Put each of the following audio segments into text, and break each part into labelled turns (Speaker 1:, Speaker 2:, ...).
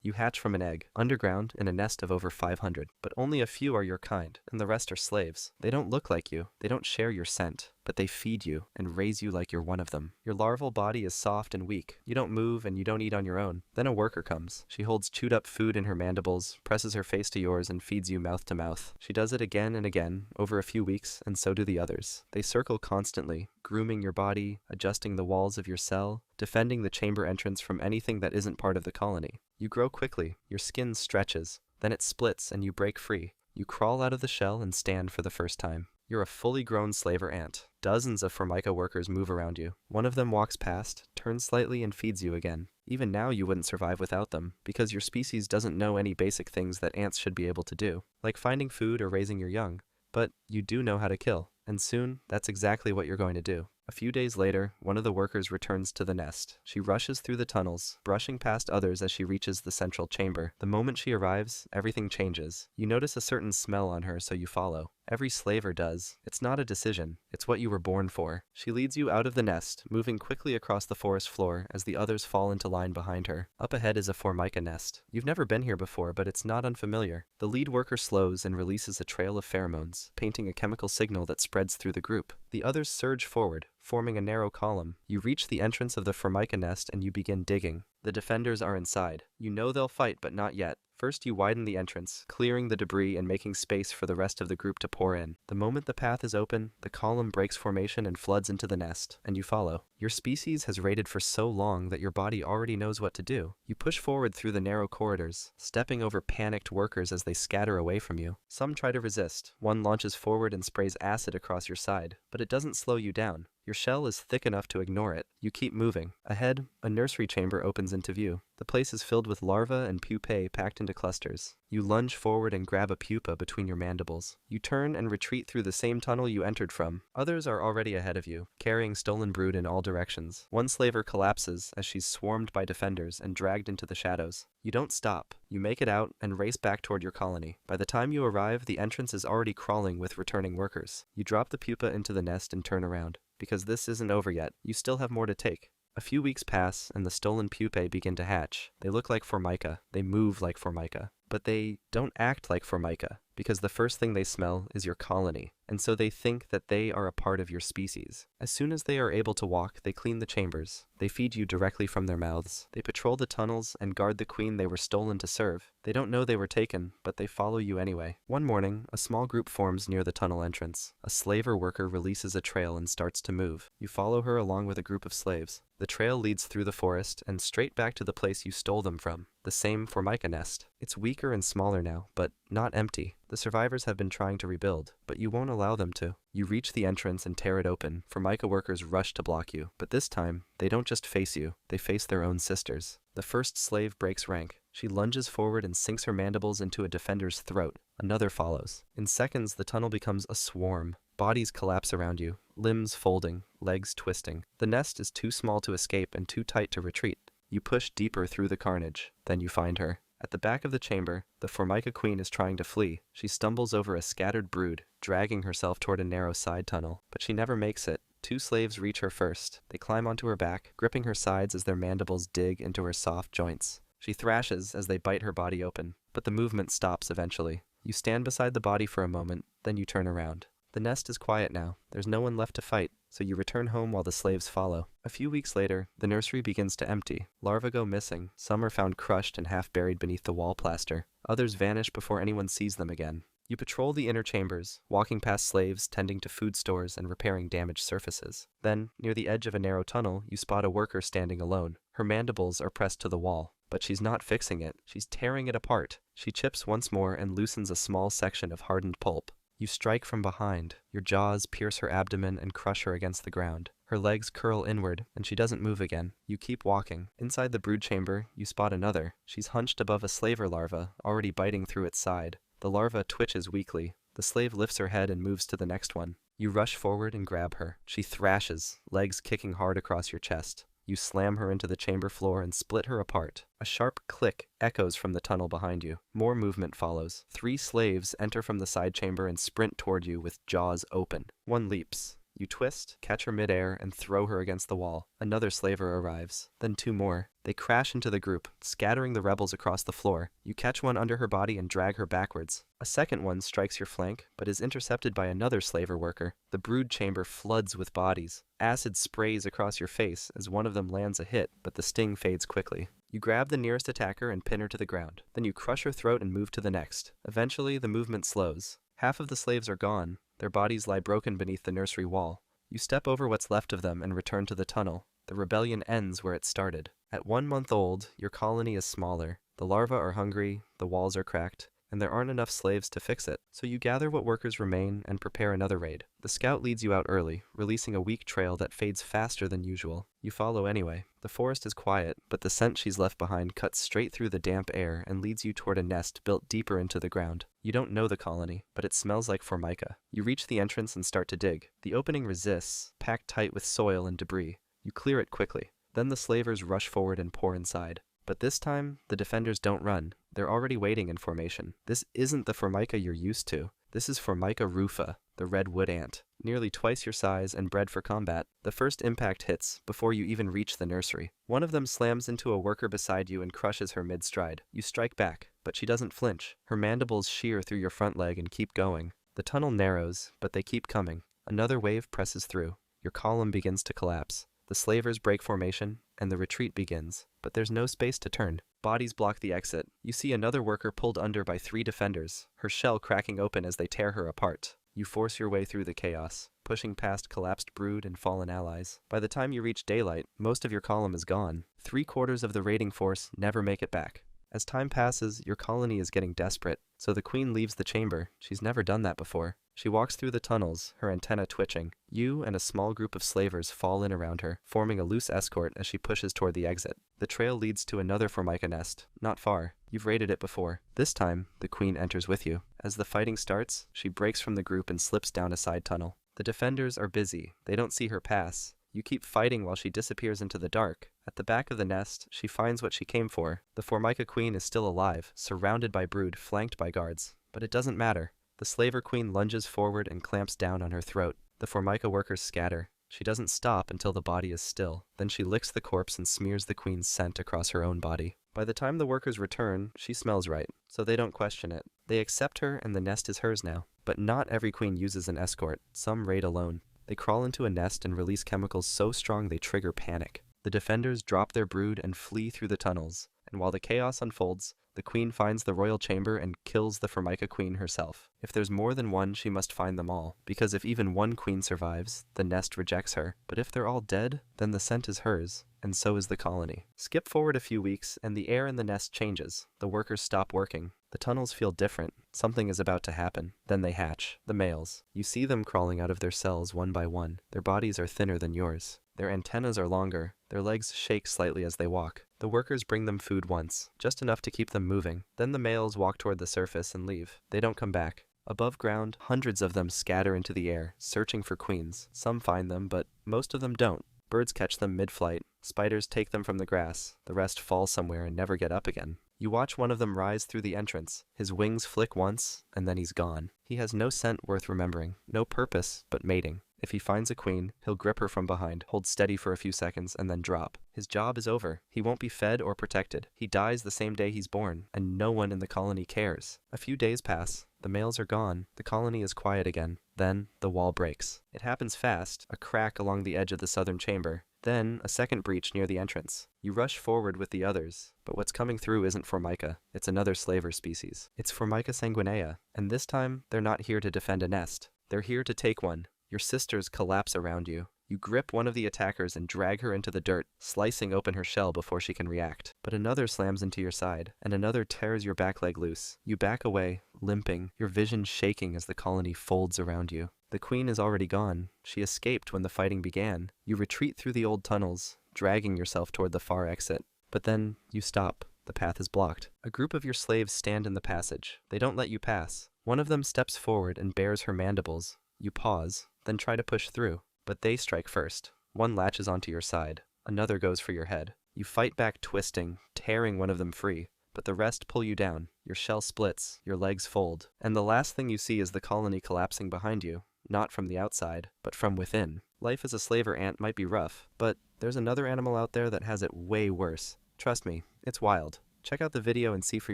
Speaker 1: You hatch from an egg, underground in a nest of over 500, but only a few are your kind, and the rest are slaves. They don't look like you, they don't share your scent, but they feed you and raise you like you're one of them. Your larval body is soft and weak. You don't move and you don't eat on your own. Then a worker comes. She holds chewed up food in her mandibles, presses her face to yours, and feeds you mouth to mouth. She does it again and again, over a few weeks, and so do the others. They circle constantly, grooming your body, adjusting the walls of your cell, defending the chamber entrance from anything that isn't part of the colony. You grow quickly, your skin stretches, then it splits and you break free. You crawl out of the shell and stand for the first time. You're a fully grown slaver ant. Dozens of Formica workers move around you. One of them walks past, turns slightly, and feeds you again. Even now you wouldn't survive without them, because your species doesn't know any basic things that ants should be able to do, like finding food or raising your young. But you do know how to kill, and soon that's exactly what you're going to do. A few days later, one of the workers returns to the nest. She rushes through the tunnels, brushing past others as she reaches the central chamber. The moment she arrives, everything changes. You notice a certain smell on her, so you follow. Every slaver does. It's not a decision. It's what you were born for. She leads you out of the nest, moving quickly across the forest floor as the others fall into line behind her. Up ahead is a Formica nest. You've never been here before, but it's not unfamiliar. The lead worker slows and releases a trail of pheromones, painting a chemical signal that spreads through the group. The others surge forward, forming a narrow column. You reach the entrance of the Formica nest and you begin digging. The defenders are inside. You know they'll fight, but not yet. First, you widen the entrance, clearing the debris and making space for the rest of the group to pour in. The moment the path is open, the column breaks formation and floods into the nest, and you follow. Your species has raided for so long that your body already knows what to do. You push forward through the narrow corridors, stepping over panicked workers as they scatter away from you. Some try to resist. One launches forward and sprays acid across your side, but it doesn't slow you down. Your shell is thick enough to ignore it. You keep moving. Ahead, a nursery chamber opens into view. The place is filled with larvae and pupae packed into clusters. You lunge forward and grab a pupa between your mandibles. You turn and retreat through the same tunnel you entered from. Others are already ahead of you, carrying stolen brood in all directions. One slaver collapses as she's swarmed by defenders and dragged into the shadows. You don't stop. You make it out and race back toward your colony. By the time you arrive, the entrance is already crawling with returning workers. You drop the pupa into the nest and turn around. Because this isn't over yet, you still have more to take. A few weeks pass, and the stolen pupae begin to hatch. They look like Formica. They move like Formica. But they don't act like Formica, because the first thing they smell is your colony, and so they think that they are a part of your species. As soon as they are able to walk, they clean the chambers. They feed you directly from their mouths. They patrol the tunnels and guard the queen they were stolen to serve. They don't know they were taken, but they follow you anyway. One morning, a small group forms near the tunnel entrance. A slaver worker releases a trail and starts to move. You follow her along with a group of slaves. The trail leads through the forest and straight back to the place you stole them from, the same Formica nest. It's weaker and smaller now, but not empty. The survivors have been trying to rebuild, but you won't allow them to. You reach the entrance and tear it open. Formica workers rush to block you, but this time, they don't just face you, they face their own sisters. The first slave breaks rank. She lunges forward and sinks her mandibles into a defender's throat. Another follows. In seconds, the tunnel becomes a swarm. Bodies collapse around you, limbs folding, legs twisting. The nest is too small to escape and too tight to retreat. You push deeper through the carnage. Then you find her. At the back of the chamber, the Formica queen is trying to flee. She stumbles over a scattered brood, dragging herself toward a narrow side tunnel. But she never makes it. Two slaves reach her first. They climb onto her back, gripping her sides as their mandibles dig into her soft joints. She thrashes as they bite her body open, but the movement stops eventually. You stand beside the body for a moment, then you turn around. The nest is quiet now. There's no one left to fight, so you return home while the slaves follow. A few weeks later, the nursery begins to empty. Larvae go missing. Some are found crushed and half buried beneath the wall plaster. Others vanish before anyone sees them again. You patrol the inner chambers, walking past slaves tending to food stores and repairing damaged surfaces. Then, near the edge of a narrow tunnel, you spot a worker standing alone. Her mandibles are pressed to the wall. But she's not fixing it. She's tearing it apart. She chips once more and loosens a small section of hardened pulp. You strike from behind. Your jaws pierce her abdomen and crush her against the ground. Her legs curl inward, and she doesn't move again. You keep walking. Inside the brood chamber, you spot another. She's hunched above a slaver larva, already biting through its side. The larva twitches weakly. The slave lifts her head and moves to the next one. You rush forward and grab her. She thrashes, legs kicking hard across your chest. You slam her into the chamber floor and split her apart. A sharp click echoes from the tunnel behind you. More movement follows. 3 slaves enter from the side chamber and sprint toward you with jaws open. One leaps. You twist, catch her midair, and throw her against the wall. Another slaver arrives, then two more. They crash into the group, scattering the rebels across the floor. You catch one under her body and drag her backwards. A second one strikes your flank, but is intercepted by another slaver worker. The brood chamber floods with bodies. Acid sprays across your face as one of them lands a hit, but the sting fades quickly. You grab the nearest attacker and pin her to the ground. Then you crush her throat and move to the next. Eventually, the movement slows. Half of the slaves are gone. Their bodies lie broken beneath the nursery wall. You step over what's left of them and return to the tunnel. The rebellion ends where it started. At 1 month old, your colony is smaller. The larvae are hungry, the walls are cracked, and there aren't enough slaves to fix it. So you gather what workers remain and prepare another raid. The scout leads you out early, releasing a weak trail that fades faster than usual. You follow anyway. The forest is quiet, but the scent she's left behind cuts straight through the damp air and leads you toward a nest built deeper into the ground. You don't know the colony, but it smells like formica. You reach the entrance and start to dig. The opening resists, packed tight with soil and debris. You clear it quickly. Then the slavers rush forward and pour inside. But this time, the defenders don't run. They're already waiting in formation. This isn't the formica you're used to. This is Formica rufa, the red wood ant, nearly twice your size and bred for combat. The first impact hits before you even reach the nursery. One of them slams into a worker beside you and crushes her mid-stride. You strike back, but she doesn't flinch. Her mandibles shear through your front leg and keep going. The tunnel narrows, but they keep coming. Another wave presses through. Your column begins to collapse. The slavers break formation, and the retreat begins, but there's no space to turn. Bodies block the exit. You see another worker pulled under by 3 defenders, her shell cracking open as they tear her apart. You force your way through the chaos, pushing past collapsed brood and fallen allies. By the time you reach daylight, most of your column is gone. 3/4 of the raiding force never make it back. As time passes, your colony is getting desperate, so the queen leaves the chamber. She's never done that before. She walks through the tunnels, her antenna twitching. You and a small group of slavers fall in around her, forming a loose escort as she pushes toward the exit. The trail leads to another formica nest, not far. You've raided it before. This time, the queen enters with you. As the fighting starts, she breaks from the group and slips down a side tunnel. The defenders are busy. They don't see her pass. You keep fighting while she disappears into the dark. At the back of the nest, she finds what she came for. The formica queen is still alive, surrounded by brood, flanked by guards. But it doesn't matter. The slaver queen lunges forward and clamps down on her throat. The formica workers scatter. She doesn't stop until the body is still. Then she licks the corpse and smears the queen's scent across her own body. By the time the workers return, she smells right, so they don't question it. They accept her and the nest is hers now. But not every queen uses an escort. Some raid alone. They crawl into a nest and release chemicals so strong they trigger panic. The defenders drop their brood and flee through the tunnels. And while the chaos unfolds, the queen finds the royal chamber and kills the formica queen herself. If there's more than one, she must find them all, because if even one queen survives, the nest rejects her. But if they're all dead, then the scent is hers, and so is the colony. Skip forward a few weeks, and the air in the nest changes. The workers stop working. The tunnels feel different. Something is about to happen. Then they hatch. The males. You see them crawling out of their cells one by one. Their bodies are thinner than yours. Their antennas are longer. Their legs shake slightly as they walk. The workers bring them food once, just enough to keep them moving. Then the males walk toward the surface and leave. They don't come back. Above ground, hundreds of them scatter into the air, searching for queens. Some find them, but most of them don't. Birds catch them mid-flight. Spiders take them from the grass. The rest fall somewhere and never get up again. You watch one of them rise through the entrance. His wings flick once, and then he's gone. He has no scent worth remembering, no purpose but mating. If he finds a queen, he'll grip her from behind, hold steady for a few seconds, and then drop. His job is over. He won't be fed or protected. He dies the same day he's born, and no one in the colony cares. A few days pass. The males are gone. The colony is quiet again. Then, the wall breaks. It happens fast, a crack along the edge of the southern chamber. Then, a second breach near the entrance. You rush forward with the others, but what's coming through isn't formica. It's another slaver species. It's Formica sanguinea, and this time, they're not here to defend a nest. They're here to take one. Your sisters collapse around you. You grip one of the attackers and drag her into the dirt, slicing open her shell before she can react. But another slams into your side, and another tears your back leg loose. You back away, limping, your vision shaking as the colony folds around you. The queen is already gone. She escaped when the fighting began. You retreat through the old tunnels, dragging yourself toward the far exit. But then, you stop. The path is blocked. A group of your slaves stand in the passage. They don't let you pass. One of them steps forward and bares her mandibles. You pause, then try to push through. But they strike first. One latches onto your side. Another goes for your head. You fight back, twisting, tearing one of them free. But the rest pull you down. Your shell splits, your legs fold. And the last thing you see is the colony collapsing behind you. not from the outside, but from within. Life as a slaver ant might be rough, but there's another animal out there that has it way worse. Trust me, it's wild. Check out the video and see for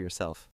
Speaker 1: yourself.